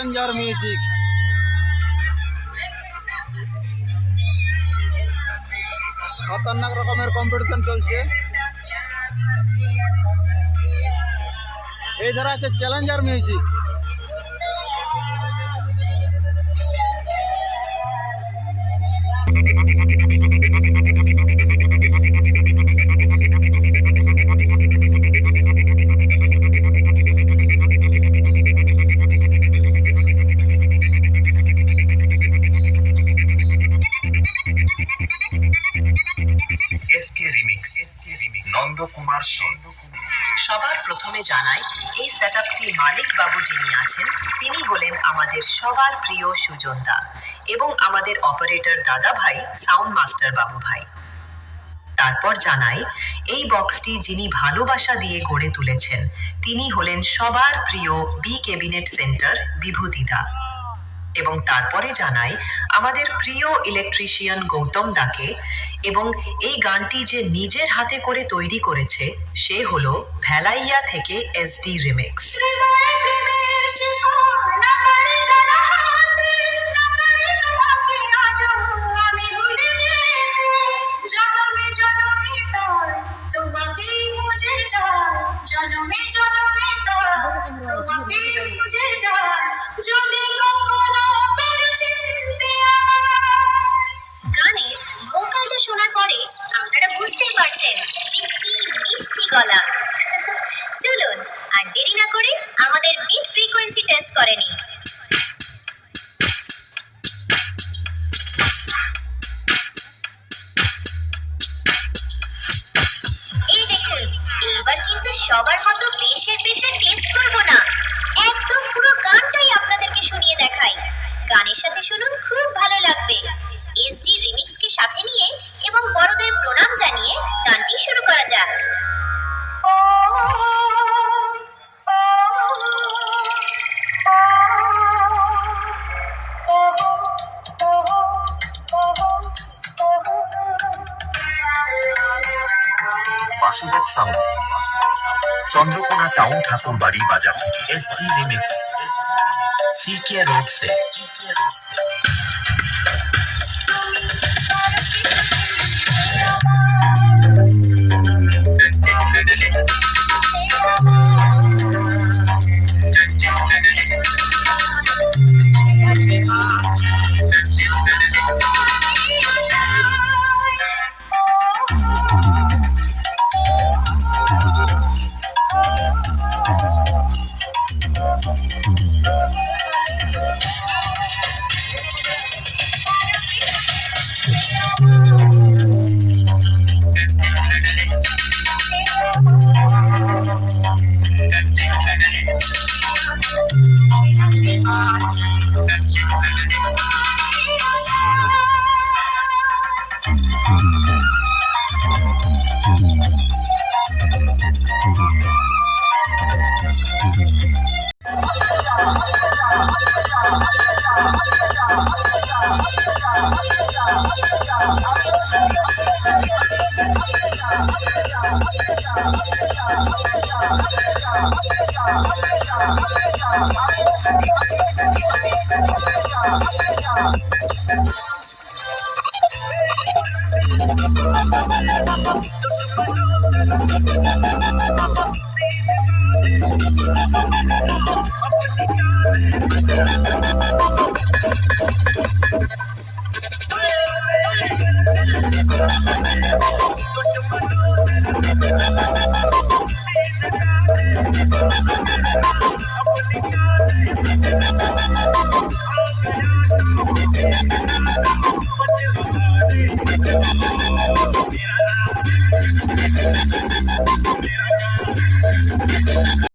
Challenger music. খতরনাক রকমের competition চলছে। এই ধারা আছে চ্যালেঞ্জার মিউজিক। নন্দকুমার সেন। সবার প্রথমে জানাই এই সেটআপটির মালিক বাবু যিনি আছেন তিনি হলেন আমাদের সবার প্রিয় সুজন দা এবং আমাদের অপারেটর দাদা ভাই সাউন্ড মাস্টার বাবু ভাই। তারপর জানাই এই বক্সটি যিনি ভালোবাসা দিয়ে গড়ে তুলেছেন তিনি হলেন সবার প্রিয় বি ক্যাবিনেট সেন্টার বিভূতিদা। এবং তারপরে জানাই আমাদের প্রিয় ইলেকট্রিশিয়ান গৌতম দাকে এবং এই গানটি যে নিজের হাতে করে তৈরি করেছে সে হলো ভেলাইয়া থেকে SD রিমিক্স। গানের ভোকালটা শোনার পরে আপনারা বুঝতেই পারছেন যে কি মিষ্টি গলা। চলুন আর দেরি না করে আমাদের মিড ফ্রিকোয়েন্সি টেস্ট করে নিই। এই দেখুন, এবার কিন্তু সবার মতো বেশের টেস্ট করবো না, একদম পুরো গানটাই আপনাদেরকে শুনিয়ে দেখাই। গানের সাথে শুনুন, খুব ভালো লাগবে। SD রিমিক্সকে সাথে নিয়ে এবং বড়দের প্রণাম জানিয়ে গানটি শুরু করা যাক। বাসুদেব সাউন্ড, চন্দ্রকোনা টাউন ঠাকুরবাড়ি বাজার, SD রিমিক্স, CK রোড से।